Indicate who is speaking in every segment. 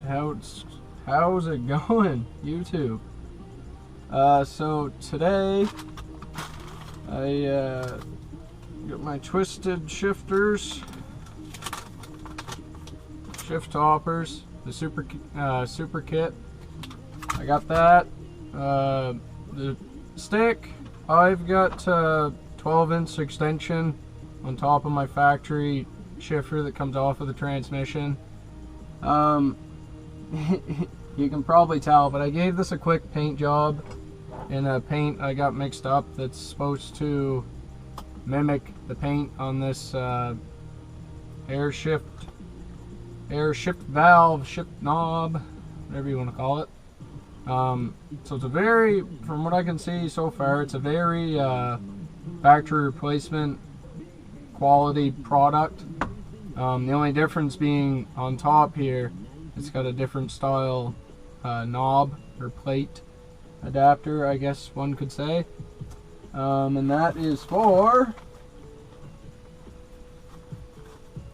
Speaker 1: How's it going, YouTube? So today I got my Twistedshifterz shift toppers, the super kit. I got that. The stick, I've got 12-inch extension on top of my factory shifter that comes off of the transmission. You can probably tell, but I gave this a quick paint job, and the paint I got mixed up that's supposed to mimic the paint on this air shift valve, shift knob, whatever you want to call it. So it's a very, from what I can see so far, it's a very factory replacement quality product. The only difference being on top here, it's got a different style knob or plate adapter, I guess one could say. And that is for,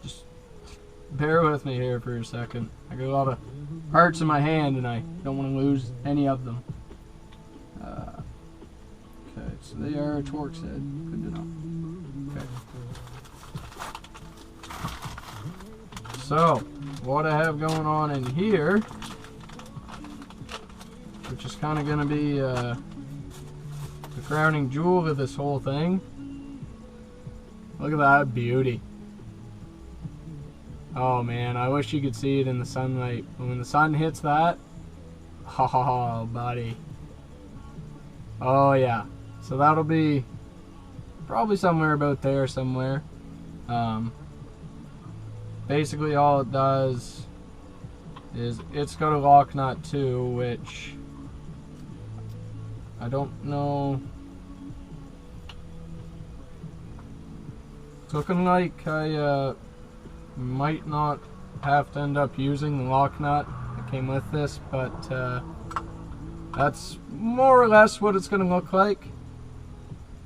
Speaker 1: just bear with me here for a second. I got a lot of parts in my hand and I don't want to lose any of them. Okay, so they are a Torx head. Good to know. Okay. So, what I have going on in here, which is kind of going to be the crowning jewel of this whole thing. Look at that beauty. Oh man, I wish you could see it in the sunlight. When the sun hits that, oh buddy. Oh yeah. So that'll be probably somewhere about there somewhere. Basically all it does is it's got a lock nut too, which I don't know. It's looking like I might not have to end up using the lock nut that came with this, but that's more or less what it's going to look like.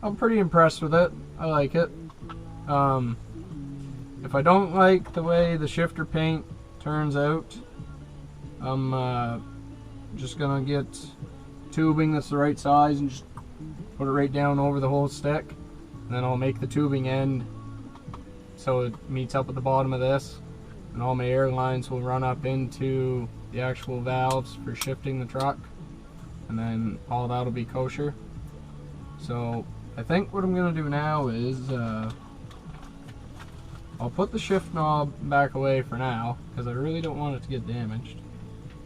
Speaker 1: I'm pretty impressed with it. I like it. If I don't like the way the shifter paint turns out, I'm just gonna get tubing that's the right size and just put it right down over the whole stick, and then I'll make the tubing end so it meets up with the bottom of this, and all my airlines will run up into the actual valves for shifting the truck, and then all that'll be kosher. So I think what I'm gonna do now is I'll put the shift knob back away for now, because I really don't want it to get damaged.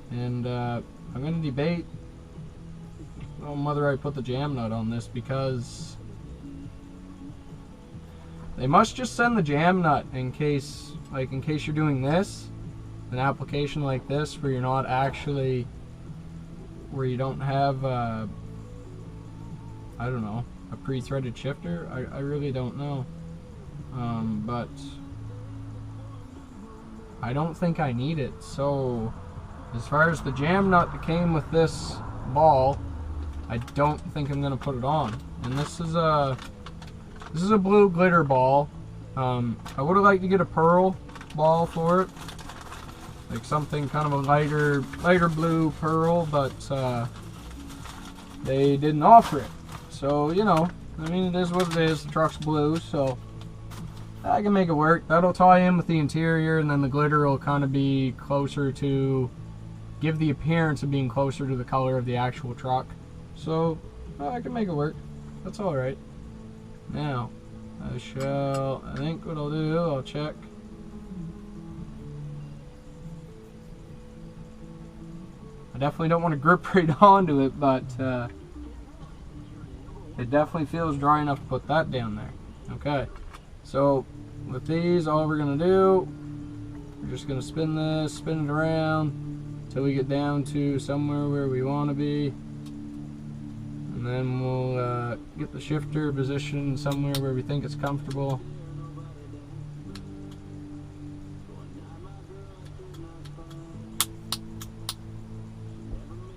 Speaker 1: And I'm going to debate whether I put the jam nut on this, because they must just send the jam nut in case you're doing this, an application like this where you're not actually, where you don't have, I don't know, a pre-threaded shifter. I really don't know. But I don't think I need it. So as far as the jam nut that came with this ball, I don't think I'm gonna put it on. And this is a blue glitter ball. I would have liked to get a pearl ball for it, like something kind of a lighter blue pearl, but they didn't offer it. So, you know, I mean, it is what it is. The truck's blue, so I can make it work. That'll tie in with the interior, and then the glitter will kind of be closer to, give the appearance of being closer to the color of the actual truck. So I can make it work. That's alright. Now, I think what I'll do, I'll check. I definitely don't want to grip right onto it, but it definitely feels dry enough to put that down there. Okay. So with these, all we're going to do, we're just going to spin this, spin it around until we get down to somewhere where we want to be. And then we'll get the shifter positioned somewhere where we think it's comfortable.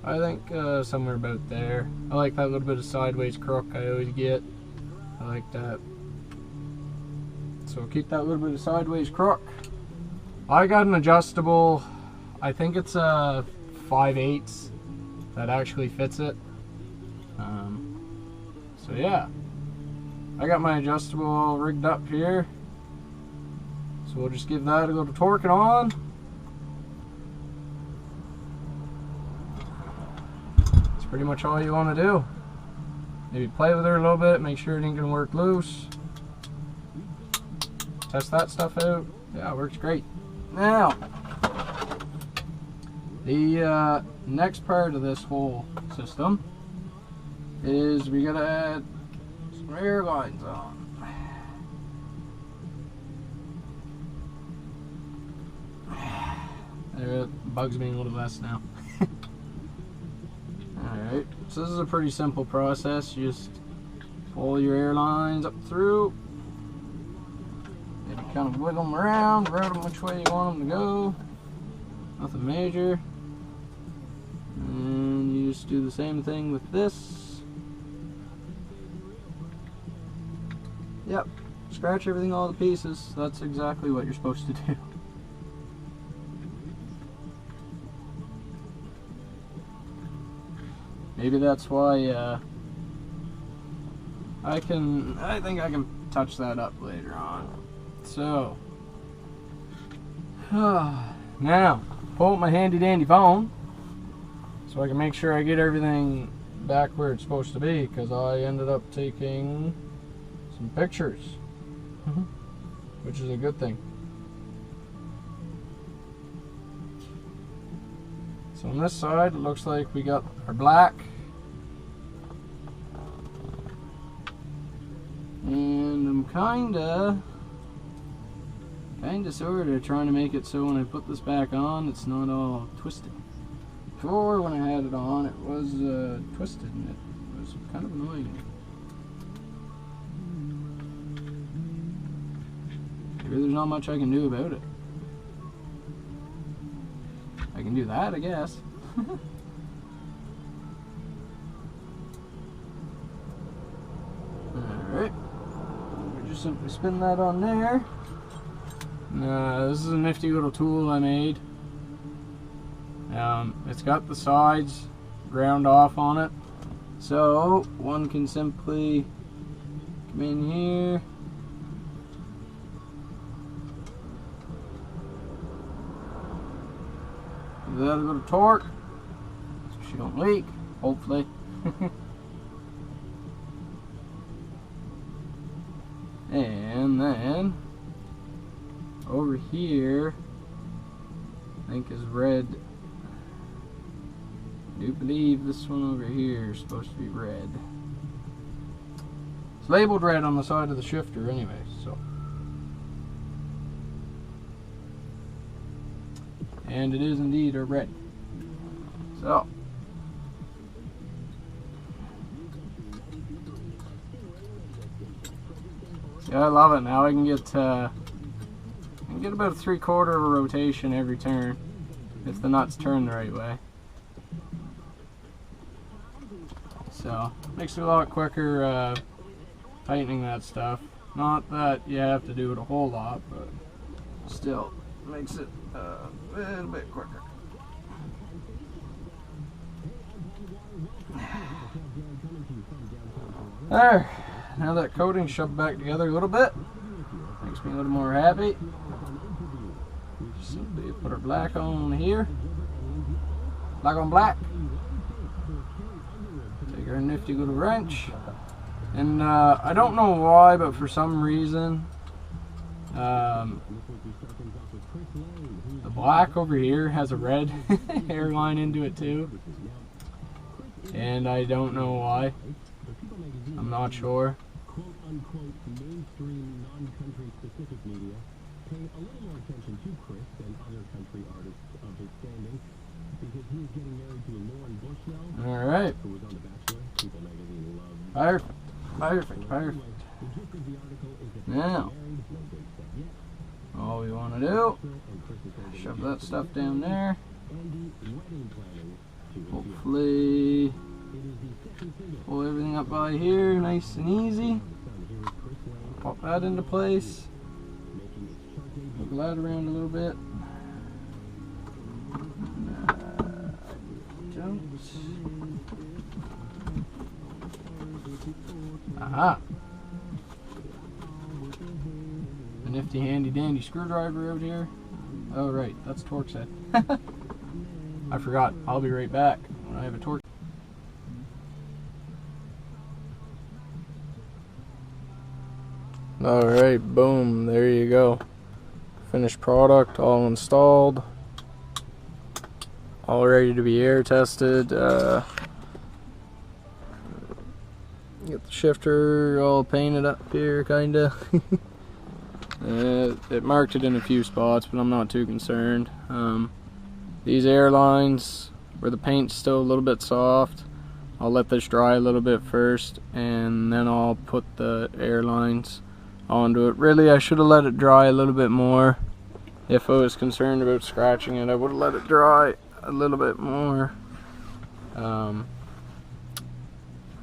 Speaker 1: I think somewhere about there. I like that little bit of sideways crook I always get. I like that. So keep that little bit of sideways crook. I got an adjustable I think it's a 5/8 that actually fits it. So yeah, I got my adjustable all rigged up here. So we'll just give that a little torquing on. That's pretty much all you want to do. Maybe play with her a little bit, make sure it ain't gonna work loose. Test that stuff out. Yeah, it works great. Now, the next part of this whole system is we gotta add some airlines on. It bugs me a little less now. Alright, so this is a pretty simple process. You just pull your airlines up through. Maybe kind of wiggle them around, route them which way you want them to go. Nothing major. And you just do the same thing with this. Yep, scratch everything, all the pieces. That's exactly what you're supposed to do. Maybe that's why I think I can touch that up later on. So now pull up my handy dandy phone so I can make sure I get everything back where it's supposed to be, because I ended up taking some pictures, which is a good thing. So on this side it looks like we got our black, and I'm kinda sorta trying to make it so when I put this back on it's not all twisted. Before, when I had it on, it was twisted and it was kind of annoying. Maybe there's not much I can do about it. I can do that, I guess. Alright. We just simply spin that on there. This is a nifty little tool I made. It's got the sides ground off on it. So one can simply come in here. Give that a little torque so she don't leak, hopefully. And then over here I think is red. I do believe this one over here is supposed to be red. It's labeled red on the side of the shifter anyway, so. And it is indeed a red. So. Yeah, I love it. Now I can get about a 3/4 of a rotation every turn if the nuts turn the right way. So makes it a lot quicker tightening that stuff. Not that you have to do it a whole lot, but still makes it a little bit quicker. There. Now that coating's shoved back together a little bit, makes me a little more happy. Simply put our black on here. Black on black. Take our nifty little wrench. And I don't know why, but for some reason, the black over here has a red hairline into it too. And I don't know why. I'm not sure. Quote-unquote mainstream non-country specific media pay a little more attention to Chris than other country artists of his standing because he is getting married to Lauren Bush now. Alright. Who was on The Bachelor. People magazine loves. Perfect. Now, all we want to do, shove that stuff down there. Hopefully pull everything up by here nice and easy. Pop that into place. Wiggle that around a little bit. Aha. A nifty handy dandy screwdriver out here. Oh right, that's Torx head. I forgot. I'll be right back when I have a Torx. Alright, boom, there you go. Finished product, all installed. All ready to be air tested. Get the shifter all painted up here, kinda. It marked it in a few spots, but I'm not too concerned. These airlines, where the paint's still a little bit soft, I'll let this dry a little bit first, and then I'll put the airlines onto it. Really, I should have let it dry a little bit more. If I was concerned about scratching it, I would have let it dry a little bit more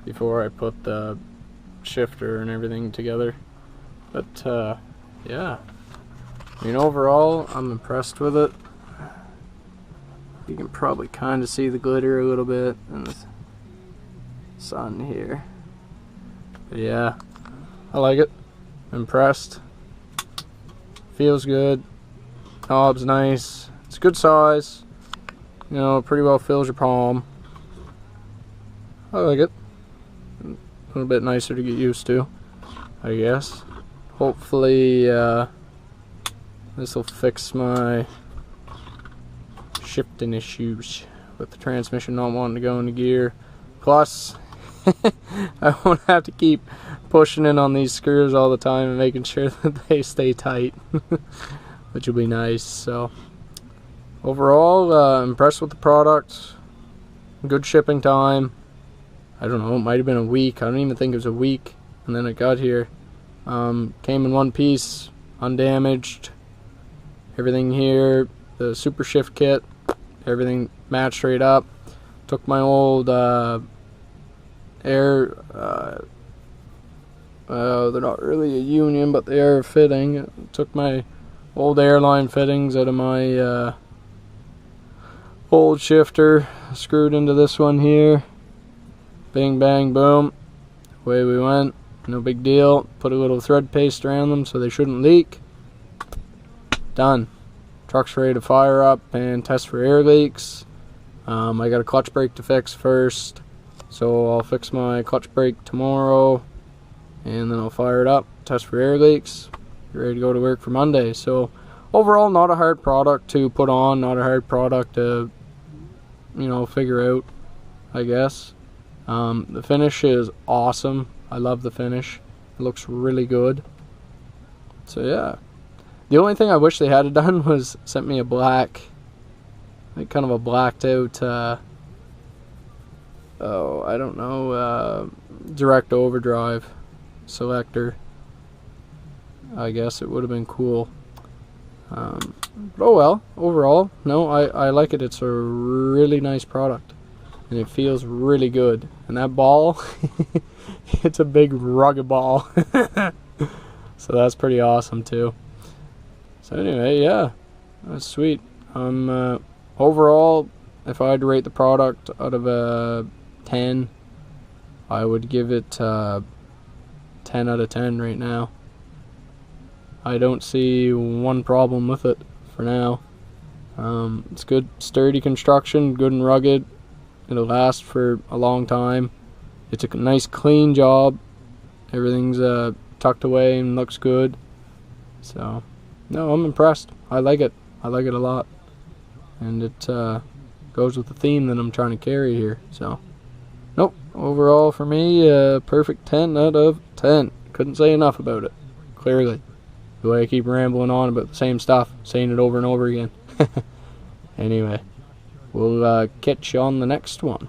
Speaker 1: before I put the shifter and everything together. But yeah, I mean, overall I'm impressed with it. You can probably kind of see the glitter a little bit in the sun here, but yeah, I like it. Impressed. Feels good. Knob's nice. It's a good size. You know, pretty well fills your palm. I like it. A little bit nicer to get used to, I guess. Hopefully this will fix my shifting issues with the transmission not wanting to go into gear. Plus I won't have to keep pushing in on these screws all the time and making sure that they stay tight, which will be nice. So overall, impressed with the product. Good shipping time. I don't know, it might have been a week. I don't even think it was a week, and then it got here. Came in one piece, undamaged. Everything here, the Super Shift kit, everything matched right up. Took my old air, they're not really a union, but they are a fitting. Took my old airline fittings out of my old shifter, screwed into this one here. Bing bang boom, away we went. No big deal. Put a little thread paste around them so they shouldn't leak. Done. Truck's ready to fire up and test for air leaks. I got a clutch brake to fix first, so I'll fix my clutch brake tomorrow, and then I'll fire it up, test for air leaks, get ready to go to work for Monday. So overall, not a hard product to put on, not a hard product to, you know, figure out, I guess. The finish is awesome. I love the finish. It looks really good. So yeah, the only thing I wish they had done was sent me a black, like kind of a blacked out oh, I don't know, direct overdrive selector. I guess it would have been cool. But oh well, overall, no, I like it. It's a really nice product, and it feels really good. And that ball, it's a big rugged ball. So that's pretty awesome too. So anyway, yeah, that's sweet. Overall, if I had to rate the product out of a 10, I would give it 10 out of 10 right now. I don't see one problem with it for now. It's good, sturdy construction, good and rugged. It'll last for a long time. It's a nice clean job. Everything's tucked away and looks good. So no, I'm impressed. I like it. I like it a lot, and it goes with the theme that I'm trying to carry here. So nope, overall for me, perfect 10 out of 10. Couldn't say enough about it. Clearly, the way I keep rambling on about the same stuff, saying it over and over again. Anyway, we'll catch you on the next one.